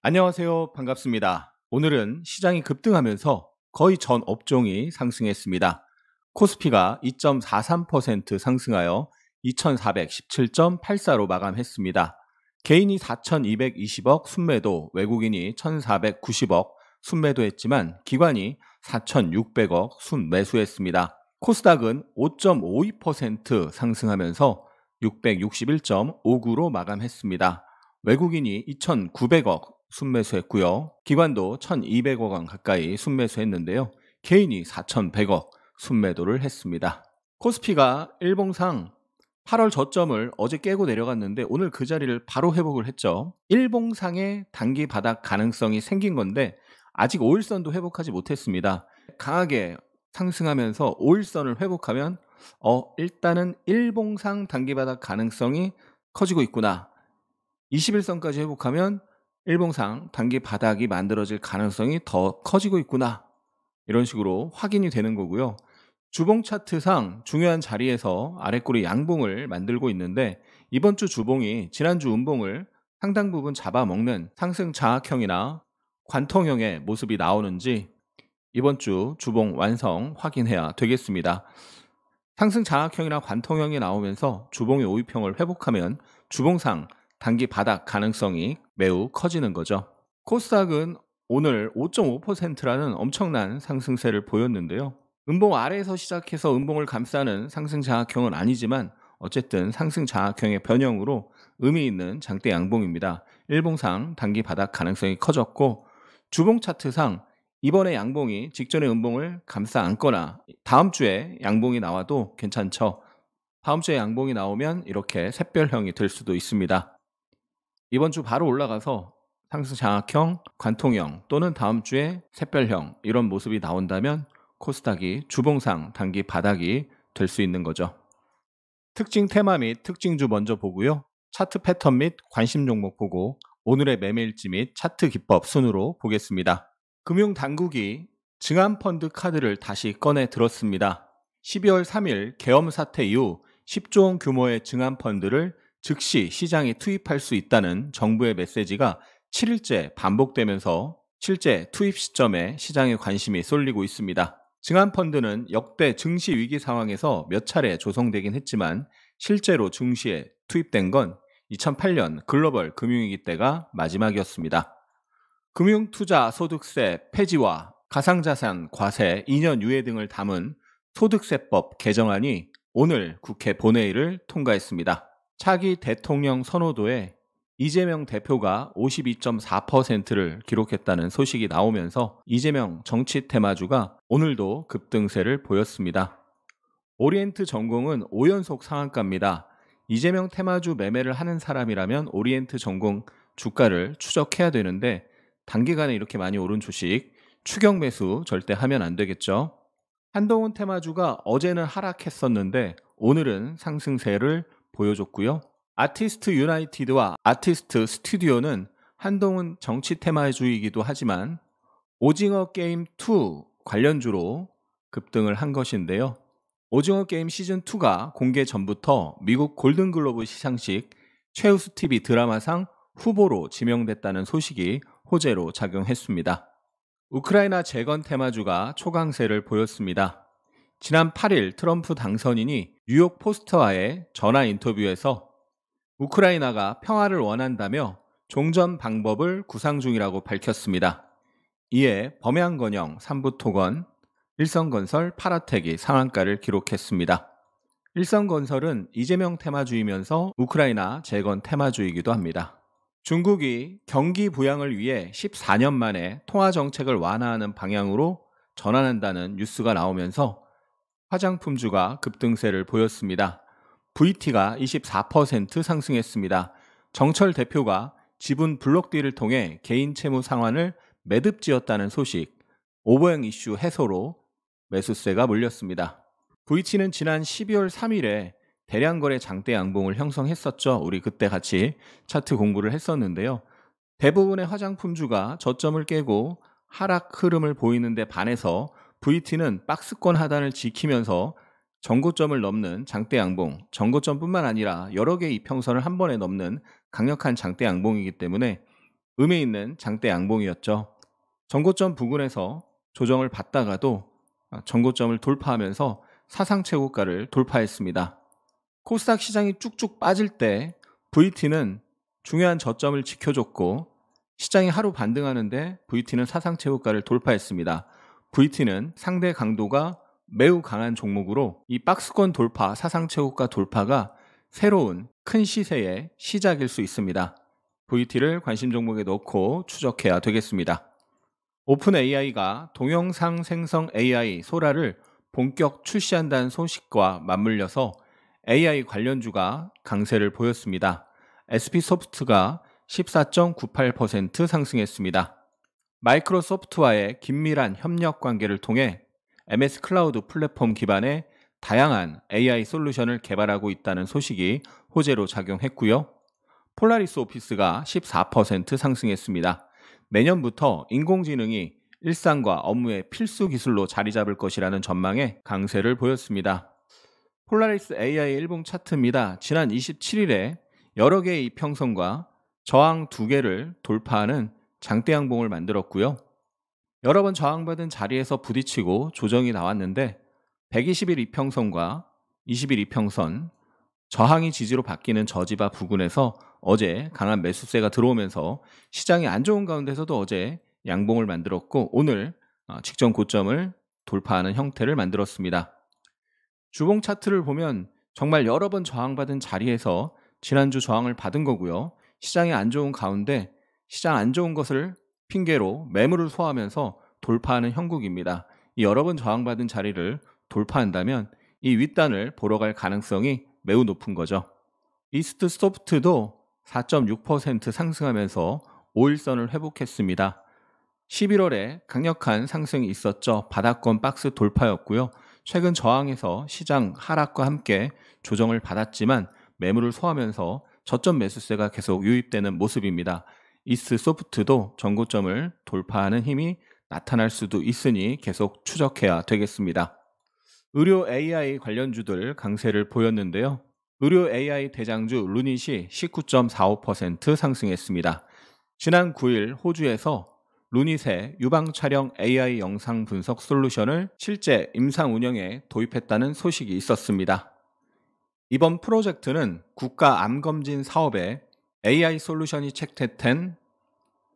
안녕하세요. 반갑습니다. 오늘은 시장이 급등하면서 거의 전 업종이 상승했습니다. 코스피가 2.43% 상승하여 2417.84로 마감했습니다. 개인이 4220억 순매도, 외국인이 1490억 순매도했지만 기관이 4600억 순매수했습니다. 코스닥은 5.52% 상승하면서 661.59로 마감했습니다. 외국인이 2900억 순매수했고요. 기관도 1200억 원 가까이 순매수했는데요. 개인이 4100억 순매도를 했습니다. 코스피가 일봉상 8월 저점을 어제 깨고 내려갔는데 오늘 그 자리를 바로 회복을 했죠. 일봉상의 단기 바닥 가능성이 생긴 건데 아직 5일선도 회복하지 못했습니다. 강하게 상승하면서 5일선을 회복하면 일단은 일봉상 단기 바닥 가능성이 커지고 있구나. 21선까지 회복하면 일봉상 단기 바닥이 만들어질 가능성이 더 커지고 있구나. 이런 식으로 확인이 되는 거고요. 주봉 차트상 중요한 자리에서 아래꼬리 양봉을 만들고 있는데 이번 주 주봉이 지난주 음봉을 상당 부분 잡아먹는 상승 장악형이나 관통형의 모습이 나오는지 이번 주 주봉 완성 확인해야 되겠습니다. 상승 장악형이나 관통형이 나오면서 주봉의 오입형을 회복하면 주봉상 단기 바닥 가능성이 매우 커지는 거죠. 코스닥은 오늘 5.5%라는 엄청난 상승세를 보였는데요. 음봉 아래에서 시작해서 음봉을 감싸는 상승 장악형은 아니지만 어쨌든 상승 장악형의 변형으로 의미 있는 장대 양봉입니다. 일봉상 단기 바닥 가능성이 커졌고 주봉 차트상 이번에 양봉이 직전의 음봉을 감싸 안거나 다음 주에 양봉이 나와도 괜찮죠. 다음 주에 양봉이 나오면 이렇게 샛별형이 될 수도 있습니다. 이번 주 바로 올라가서 상승 장악형, 관통형 또는 다음 주에 샛별형 이런 모습이 나온다면 코스닥이 주봉상 단기 바닥이 될 수 있는 거죠. 특징 테마 및 특징주 먼저 보고요. 차트 패턴 및 관심 종목 보고 오늘의 매매일지 및 차트 기법 순으로 보겠습니다. 금융당국이 증안펀드 카드를 다시 꺼내 들었습니다. 12월 3일 계엄 사태 이후 10조 원 규모의 증안펀드를 즉시 시장에 투입할 수 있다는 정부의 메시지가 7일째 반복되면서 실제 투입 시점에 시장의 관심이 쏠리고 있습니다. 증안펀드는 역대 증시 위기 상황에서 몇 차례 조성되긴 했지만 실제로 증시에 투입된 건 2008년 글로벌 금융위기 때가 마지막이었습니다. 금융투자 소득세 폐지와 가상자산 과세 2년 유예 등을 담은 소득세법 개정안이 오늘 국회 본회의를 통과했습니다. 차기 대통령 선호도에 이재명 대표가 52.4%를 기록했다는 소식이 나오면서 이재명 정치 테마주가 오늘도 급등세를 보였습니다. 오리엔트 전공은 5연속 상한가입니다. 이재명 테마주 매매를 하는 사람이라면 오리엔트 전공 주가를 추적해야 되는데 단기간에 이렇게 많이 오른 주식 추격 매수 절대 하면 안 되겠죠. 한동훈 테마주가 어제는 하락했었는데 오늘은 상승세를 보여줬고요. 아티스트 유나이티드와 아티스트 스튜디오는 한동훈 정치 테마주이기도 하지만 오징어 게임 2 관련주로 급등을 한 것인데요. 오징어 게임 시즌2가 공개 전부터 미국 골든글로브 시상식 최우수 TV 드라마상 후보로 지명됐다는 소식이 호재로 작용했습니다. 우크라이나 재건 테마주가 초강세를 보였습니다. 지난 8일 트럼프 당선인이 뉴욕 포스트와의 전화 인터뷰에서 우크라이나가 평화를 원한다며 종전 방법을 구상 중이라고 밝혔습니다. 이에 범양건영, 삼부토건, 일성건설, 파라텍이 상한가를 기록했습니다. 일성건설은 이재명 테마주이면서 우크라이나 재건 테마주이기도 합니다. 중국이 경기 부양을 위해 14년 만에 통화정책을 완화하는 방향으로 전환한다는 뉴스가 나오면서 화장품주가 급등세를 보였습니다. VT가 24% 상승했습니다. 정철 대표가 지분 블록딜을 통해 개인 채무 상환을 매듭지었다는 소식, 오버행 이슈 해소로 매수세가 몰렸습니다. VT는 지난 12월 3일에 대량거래 장대 양봉을 형성했었죠. 우리 그때 같이 차트 공부를 했었는데요. 대부분의 화장품주가 저점을 깨고 하락 흐름을 보이는데 반해서 VT는 박스권 하단을 지키면서 전고점을 넘는 장대 양봉, 전고점뿐만 아니라 여러 개의 이평선을 한 번에 넘는 강력한 장대 양봉이기 때문에 의미 있는 장대 양봉이었죠. 전고점 부근에서 조정을 받다가도 전고점을 돌파하면서 사상 최고가를 돌파했습니다. 코스닥 시장이 쭉쭉 빠질 때 VT는 중요한 저점을 지켜줬고 시장이 하루 반등하는데 VT는 사상 최고가를 돌파했습니다. VT는 상대 강도가 매우 강한 종목으로 이 박스권 돌파, 사상 최고가 돌파가 새로운 큰 시세의 시작일 수 있습니다. VT를 관심 종목에 넣고 추적해야 되겠습니다. 오픈 AI가 동영상 생성 AI 소라를 본격 출시한다는 소식과 맞물려서 AI 관련주가 강세를 보였습니다. SP소프트가 14.98% 상승했습니다. 마이크로소프트와의 긴밀한 협력 관계를 통해 MS 클라우드 플랫폼 기반의 다양한 AI 솔루션을 개발하고 있다는 소식이 호재로 작용했고요. 폴라리스 오피스가 14% 상승했습니다. 내년부터 인공지능이 일상과 업무의 필수 기술로 자리 잡을 것이라는 전망에 강세를 보였습니다. 폴라리스 AI 일봉 차트입니다. 지난 27일에 여러 개의 이평선과 저항 2개를 돌파하는 장대 양봉을 만들었고요. 여러 번 저항받은 자리에서 부딪히고 조정이 나왔는데 120일 이평선과 20일 이평선, 저항이 지지로 바뀌는 저지바 부근에서 어제 강한 매수세가 들어오면서 시장이 안 좋은 가운데서도 어제 양봉을 만들었고 오늘 직전 고점을 돌파하는 형태를 만들었습니다. 주봉 차트를 보면 정말 여러 번 저항받은 자리에서 지난주 저항을 받은 거고요. 시장이 안 좋은 가운데 시장 안 좋은 것을 핑계로 매물을 소화하면서 돌파하는 형국입니다. 이 여러 번 저항받은 자리를 돌파한다면 이 윗단을 보러 갈 가능성이 매우 높은 거죠. 이스트 소프트도 4.6% 상승하면서 5일선을 회복했습니다. 11월에 강력한 상승이 있었죠. 바닥권 박스 돌파였고요. 최근 저항에서 시장 하락과 함께 조정을 받았지만 매물을 소화하면서 저점 매수세가 계속 유입되는 모습입니다. 이스트 소프트도 전고점을 돌파하는 힘이 나타날 수도 있으니 계속 추적해야 되겠습니다. 의료 AI 관련주들 강세를 보였는데요. 의료 AI 대장주 루닛이 19.45% 상승했습니다. 지난 9일 호주에서 루닛의 유방 촬영 AI 영상 분석 솔루션을 실제 임상 운영에 도입했다는 소식이 있었습니다. 이번 프로젝트는 국가 암검진 사업에 AI 솔루션이 채택된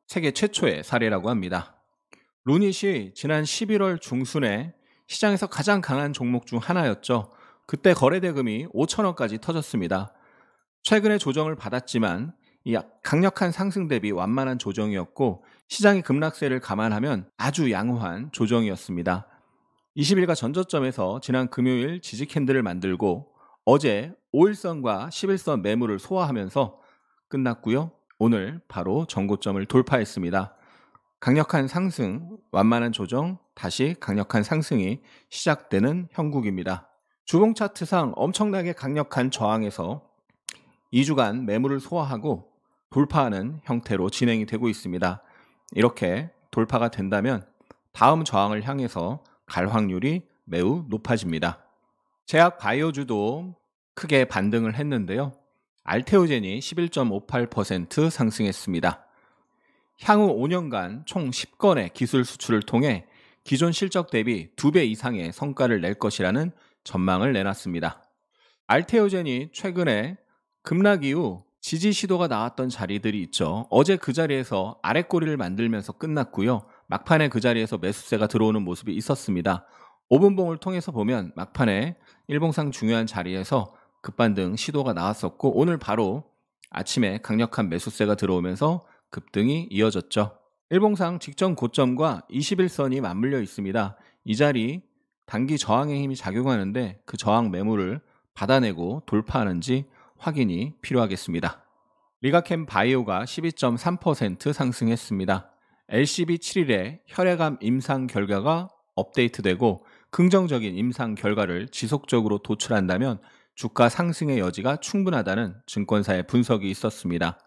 세계 최초의 사례라고 합니다. 루닛이 지난 11월 중순에 시장에서 가장 강한 종목 중 하나였죠. 그때 거래대금이 5천억까지 터졌습니다. 최근에 조정을 받았지만 이 강력한 상승 대비 완만한 조정이었고 시장의 급락세를 감안하면 아주 양호한 조정이었습니다. 20일가 전저점에서 지난 금요일 지지 캔들을 만들고 어제 5일선과 11선 매물을 소화하면서 끝났고요. 오늘 바로 전고점을 돌파했습니다. 강력한 상승, 완만한 조정, 다시 강력한 상승이 시작되는 형국입니다. 주봉 차트상 엄청나게 강력한 저항에서 2주간 매물을 소화하고 돌파하는 형태로 진행이 되고 있습니다. 이렇게 돌파가 된다면 다음 저항을 향해서 갈 확률이 매우 높아집니다. 제약 바이오주도 크게 반등을 했는데요. 알테오젠이 11.58% 상승했습니다. 향후 5년간 총 10건의 기술 수출을 통해 기존 실적 대비 2배 이상의 성과를 낼 것이라는 전망을 내놨습니다. 알테오젠이 최근에 급락 이후 지지 시도가 나왔던 자리들이 있죠. 어제 그 자리에서 아랫꼬리를 만들면서 끝났고요. 막판에 그 자리에서 매수세가 들어오는 모습이 있었습니다. 5분봉을 통해서 보면 막판에 일봉상 중요한 자리에서 급반등 시도가 나왔었고 오늘 바로 아침에 강력한 매수세가 들어오면서 급등이 이어졌죠. 일봉상 직전 고점과 21선이 맞물려 있습니다. 이 자리 단기 저항의 힘이 작용하는데 그 저항 매물을 받아내고 돌파하는지 확인이 필요하겠습니다. 리가캠 바이오가 12.3% 상승했습니다. LCB 7일에 혈액암 임상 결과가 업데이트되고 긍정적인 임상 결과를 지속적으로 도출한다면 주가 상승의 여지가 충분하다는 증권사의 분석이 있었습니다.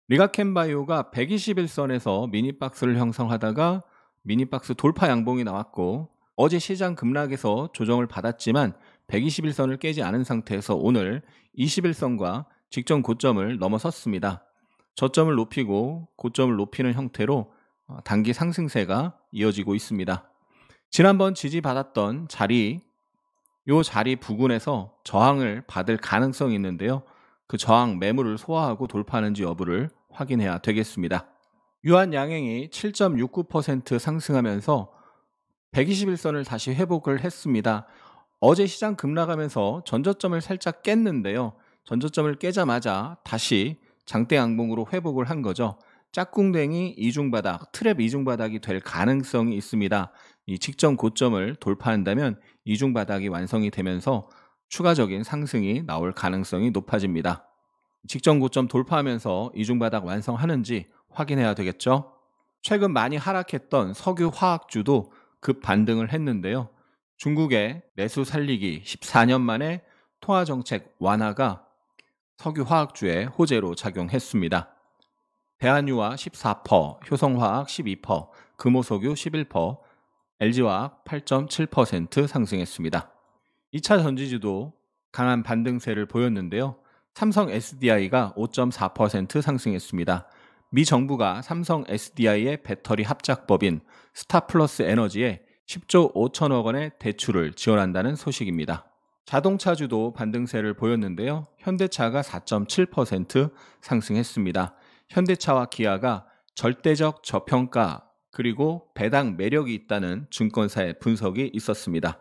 리가캠 바이오가 121선에서 미니박스를 형성하다가 미니박스 돌파 양봉이 나왔고 어제 시장 급락에서 조정을 받았지만 121선을 깨지 않은 상태에서 오늘 21선과 직전 고점을 넘어섰습니다. 저점을 높이고 고점을 높이는 형태로 단기 상승세가 이어지고 있습니다. 지난번 지지받았던 자리, 요 자리 부근에서 저항을 받을 가능성이 있는데요. 그 저항 매물을 소화하고 돌파하는지 여부를 확인해야 되겠습니다. 유한 양행이 7.69% 상승하면서 121선을 다시 회복을 했습니다. 어제 시장 급락하면서 전저점을 살짝 깼는데요. 전저점을 깨자마자 다시 장대 양봉으로 회복을 한 거죠. 짝꿍댕이 이중바닥, 트랩 이중바닥이 될 가능성이 있습니다. 이 직전 고점을 돌파한다면 이중바닥이 완성이 되면서 추가적인 상승이 나올 가능성이 높아집니다. 직전 고점 돌파하면서 이중바닥 완성하는지 확인해야 되겠죠. 최근 많이 하락했던 석유 화학주도 급 반등을 했는데요. 중국의 내수 살리기 14년 만에 통화정책 완화가 석유 화학주의 호재로 작용했습니다. 대한유화 14%, 효성화학 12%, 금호석유 11%, LG화학 8.7% 상승했습니다. 2차 전지주도 강한 반등세를 보였는데요. 삼성 SDI가 5.4% 상승했습니다. 미 정부가 삼성 SDI의 배터리 합작법인 스타플러스 에너지에 10조 5천억 원의 대출을 지원한다는 소식입니다. 자동차주도 반등세를 보였는데요. 현대차가 4.7% 상승했습니다. 현대차와 기아가 절대적 저평가 그리고 배당 매력이 있다는 증권사의 분석이 있었습니다.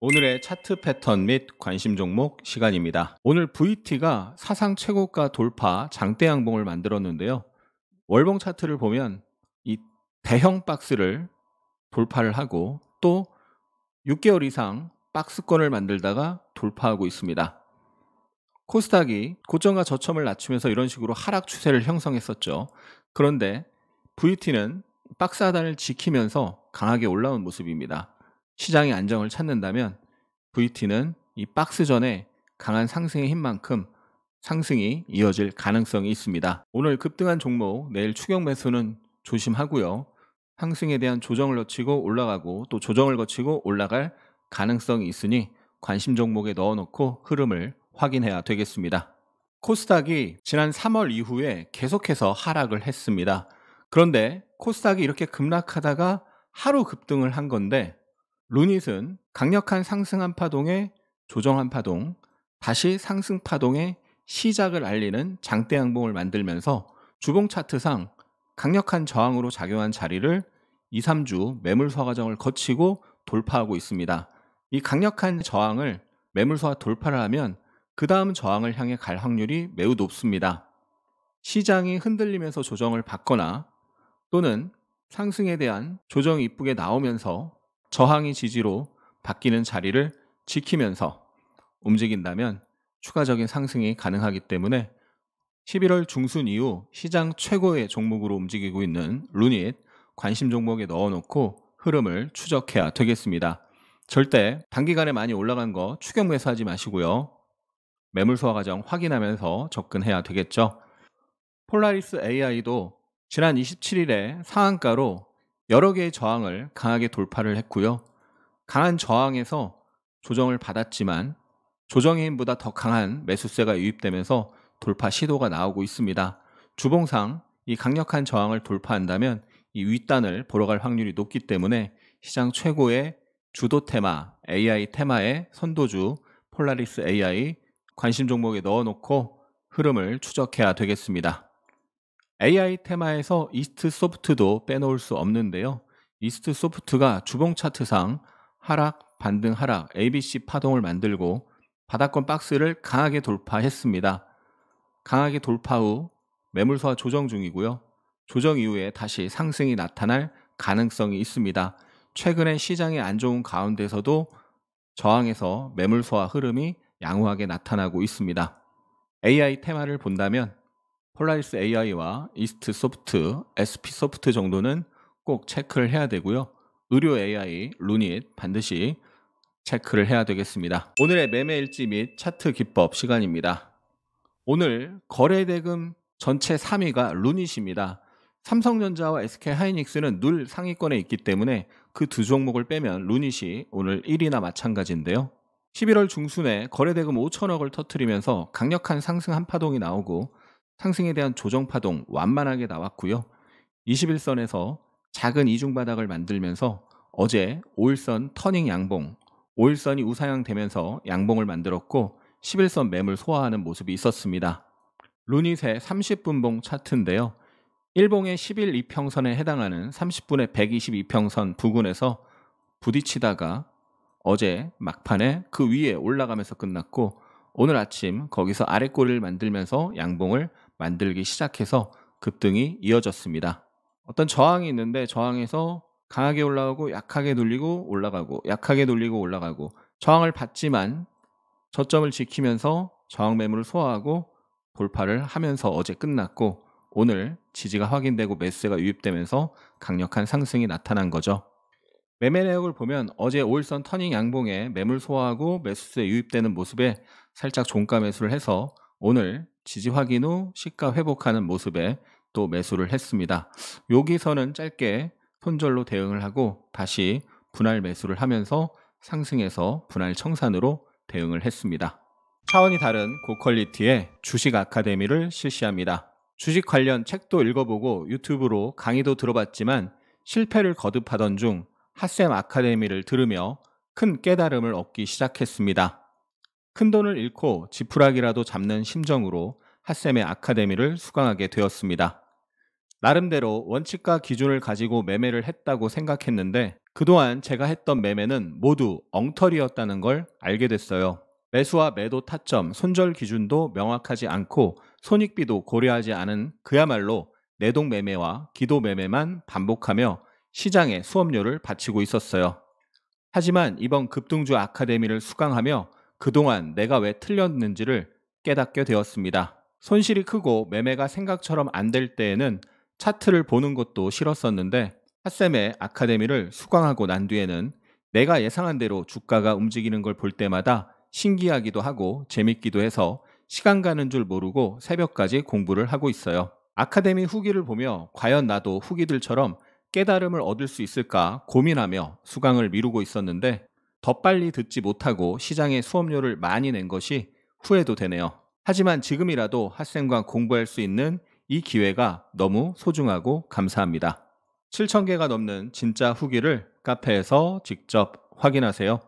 오늘의 차트 패턴 및 관심 종목 시간입니다. 오늘 VT가 사상 최고가 돌파 장대 양봉을 만들었는데요. 월봉 차트를 보면 이 대형 박스를 돌파를 하고 또 6개월 이상 박스권을 만들다가 돌파하고 있습니다. 코스닥이 고점과 저점을 낮추면서 이런 식으로 하락 추세를 형성했었죠. 그런데 VT는 박스 하단을 지키면서 강하게 올라온 모습입니다. 시장이 안정을 찾는다면 VT는 이 박스전에 강한 상승의 힘만큼 상승이 이어질 가능성이 있습니다. 오늘 급등한 종목, 내일 추격 매수는 조심하고요. 상승에 대한 조정을 거치고 올라가고 또 조정을 거치고 올라갈 가능성이 있으니 관심 종목에 넣어놓고 흐름을 확인해야 되겠습니다. 코스닥이 지난 3월 이후에 계속해서 하락을 했습니다. 그런데 코스닥이 이렇게 급락하다가 하루 급등을 한 건데 루닛은 강력한 상승 한 파동에 조정 한 파동, 다시 상승 파동의 시작을 알리는 장대 양봉을 만들면서 주봉 차트상 강력한 저항으로 작용한 자리를 2, 3주 매물 소화 과정을 거치고 돌파하고 있습니다. 이 강력한 저항을 매물 소화 돌파를 하면 그 다음 저항을 향해 갈 확률이 매우 높습니다. 시장이 흔들리면서 조정을 받거나 또는 상승에 대한 조정이 이쁘게 나오면서 저항이 지지로 바뀌는 자리를 지키면서 움직인다면 추가적인 상승이 가능하기 때문에 11월 중순 이후 시장 최고의 종목으로 움직이고 있는 루닛 관심 종목에 넣어놓고 흐름을 추적해야 되겠습니다. 절대 단기간에 많이 올라간 거 추격 매수하지 마시고요. 매물 소화 과정 확인하면서 접근해야 되겠죠. 폴라리스 AI도 지난 27일에 상한가로 여러 개의 저항을 강하게 돌파를 했고요. 강한 저항에서 조정을 받았지만 조정의 힘보다 더 강한 매수세가 유입되면서 돌파 시도가 나오고 있습니다. 주봉상 이 강력한 저항을 돌파한다면 이 윗단을 보러 갈 확률이 높기 때문에 시장 최고의 주도 테마, AI 테마의 선도주 폴라리스 AI 관심 종목에 넣어놓고 흐름을 추적해야 되겠습니다. AI 테마에서 이스트 소프트도 빼놓을 수 없는데요. 이스트 소프트가 주봉 차트상 하락, 반등, 하락, ABC 파동을 만들고 바닥권 박스를 강하게 돌파했습니다. 강하게 돌파 후 매물 소화 조정 중이고요. 조정 이후에 다시 상승이 나타날 가능성이 있습니다. 최근에 시장이 안 좋은 가운데서도 저항에서 매물 소화 흐름이 양호하게 나타나고 있습니다. AI 테마를 본다면 폴라리스 AI와 이스트 소프트, SP 소프트 정도는 꼭 체크를 해야 되고요. 의료 AI, 루닛 반드시 체크를 해야 되겠습니다. 오늘의 매매 일지 및 차트 기법 시간입니다. 오늘 거래대금 전체 3위가 루닛입니다. 삼성전자와 SK하이닉스는 늘 상위권에 있기 때문에 그 두 종목을 빼면 루닛이 오늘 1위나 마찬가지인데요. 11월 중순에 거래대금 5천억을 터뜨리면서 강력한 상승 한파동이 나오고 상승에 대한 조정 파동 완만하게 나왔고요. 21선에서 작은 이중바닥을 만들면서 어제 5일선 터닝 양봉, 5일선이 우상향 되면서 양봉을 만들었고 11선 매물 소화하는 모습이 있었습니다. 루닛의 30분봉 차트인데요. 일봉의 10일 이평선에 해당하는 30분의 122평선 부근에서 부딪히다가 어제 막판에 그 위에 올라가면서 끝났고 오늘 아침 거기서 아랫꼬리를 만들면서 양봉을 만들기 시작해서 급등이 이어졌습니다. 어떤 저항이 있는데 저항에서 강하게 올라가고 약하게 돌리고 올라가고 약하게 돌리고 올라가고 저항을 받지만 저점을 지키면서 저항 매물을 소화하고 돌파를 하면서 어제 끝났고 오늘 지지가 확인되고 매수세가 유입되면서 강력한 상승이 나타난 거죠. 매매 내역을 보면 어제 5일선 터닝 양봉에 매물 소화하고 매수세 유입되는 모습에 살짝 종가 매수를 해서 오늘 지지 확인 후 시가 회복하는 모습에 또 매수를 했습니다. 여기서는 짧게 손절로 대응을 하고 다시 분할 매수를 하면서 상승해서 분할 청산으로 대응을 했습니다. 차원이 다른 고퀄리티의 주식 아카데미를 실시합니다. 주식 관련 책도 읽어보고 유튜브로 강의도 들어봤지만 실패를 거듭하던 중 핫쌤 아카데미를 들으며 큰 깨달음을 얻기 시작했습니다. 큰돈을 잃고 지푸라기라도 잡는 심정으로 핫쌤의 아카데미를 수강하게 되었습니다. 나름대로 원칙과 기준을 가지고 매매를 했다고 생각했는데 그동안 제가 했던 매매는 모두 엉터리였다는 걸 알게 됐어요. 매수와 매도 타점, 손절 기준도 명확하지 않고 손익비도 고려하지 않은 그야말로 내동 매매와 기도 매매만 반복하며 시장에 수업료를 바치고 있었어요. 하지만 이번 급등주 아카데미를 수강하며 그동안 내가 왜 틀렸는지를 깨닫게 되었습니다. 손실이 크고 매매가 생각처럼 안 될 때에는 차트를 보는 것도 싫었었는데 핫쌤의 아카데미를 수강하고 난 뒤에는 내가 예상한 대로 주가가 움직이는 걸 볼 때마다 신기하기도 하고 재밌기도 해서 시간 가는 줄 모르고 새벽까지 공부를 하고 있어요. 아카데미 후기를 보며 과연 나도 후기들처럼 깨달음을 얻을 수 있을까 고민하며 수강을 미루고 있었는데 더 빨리 듣지 못하고 시장에 수업료를 많이 낸 것이 후회도 되네요. 하지만 지금이라도 핫쌤과 공부할 수 있는 이 기회가 너무 소중하고 감사합니다. 7,000개가 넘는 진짜 후기를 카페에서 직접 확인하세요.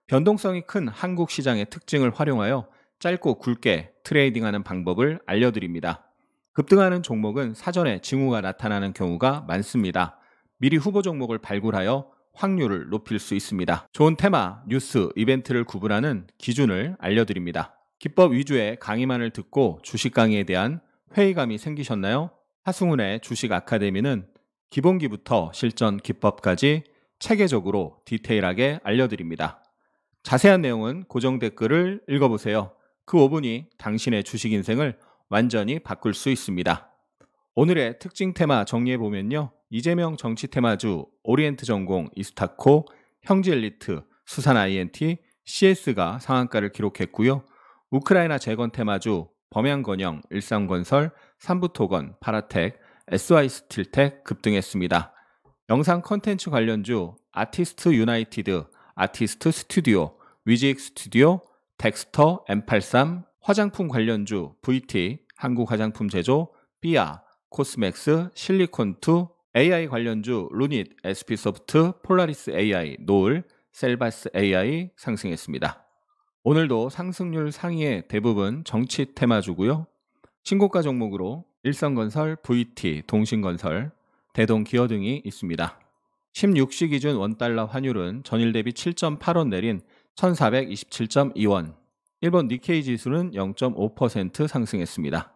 변동성이 큰 한국 시장의 특징을 활용하여 짧고 굵게 트레이딩하는 방법을 알려드립니다. 급등하는 종목은 사전에 징후가 나타나는 경우가 많습니다. 미리 후보 종목을 발굴하여 확률을 높일 수 있습니다. 좋은 테마, 뉴스, 이벤트를 구분하는 기준을 알려드립니다. 기법 위주의 강의만을 듣고 주식 강의에 대한 회의감이 생기셨나요? 하승훈의 주식 아카데미는 기본기부터 실전 기법까지 체계적으로 디테일하게 알려드립니다. 자세한 내용은 고정 댓글을 읽어보세요. 그 5분이 당신의 주식 인생을 완전히 바꿀 수 있습니다. 오늘의 특징 테마 정리해보면요. 이재명 정치 테마주, 오리엔트 전공, 이스타코, 형제 엘리트, 수산 INT, CS가 상한가를 기록했고요. 우크라이나 재건 테마주, 범양건영, 일상건설, 삼부토건, 파라텍, SY스틸텍 급등했습니다. 영상 컨텐츠 관련주, 아티스트 유나이티드, 아티스트 스튜디오, 위직 스튜디오, 덱스터, M83, 화장품 관련주, VT, 한국 화장품 제조, 삐아, 코스맥스, 실리콘2, AI 관련주, 루닛, SP소프트, 폴라리스 AI, 노을, 셀바스 AI 상승했습니다. 오늘도 상승률 상위의 대부분 정치 테마주고요. 신고가 종목으로 일성건설, VT, 동신건설, 대동기어 등이 있습니다. 16시 기준 원달러 환율은 전일 대비 7.8원 내린 1427.2원, 일본 니케이 지수는 0.5% 상승했습니다.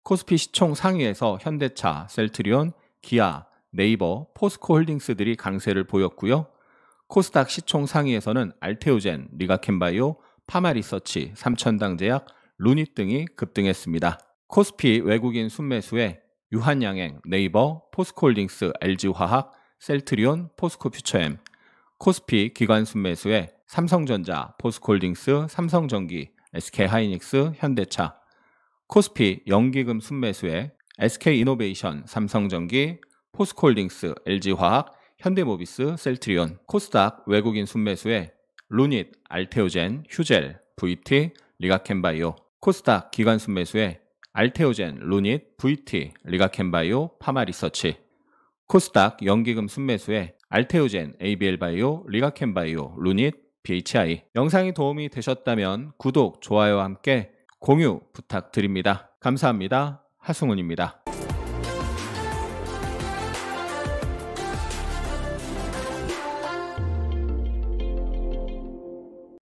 코스피 시총 상위에서 현대차, 셀트리온, 기아, 네이버, 포스코홀딩스들이 강세를 보였고요. 코스닥 시총 상위에서는 알테오젠, 리가켄바이오, 파마리서치, 삼천당제약, 루닛 등이 급등했습니다. 코스피 외국인 순매수에 유한양행, 네이버, 포스코홀딩스, LG화학, 셀트리온, 포스코퓨처엠, 코스피 기관 순매수에 삼성전자, 포스코홀딩스, 삼성전기, SK하이닉스, 현대차, 코스피 연기금 순매수에 SK이노베이션, 삼성전기, 포스코홀딩스, LG화학, 현대모비스, 셀트리온, 코스닥 외국인 순매수에 루닛, 알테오젠, 휴젤, VT, 리가켄바이오, 코스닥 기관 순매수에 알테오젠, 루닛, VT, 리가켄바이오, 파마리서치. 코스닥 연기금 순매수에 알테오젠, ABL바이오, 리가켄바이오, 루닛, BHI. 영상이 도움이 되셨다면 구독, 좋아요와 함께 공유 부탁드립니다. 감사합니다. 하승훈입니다.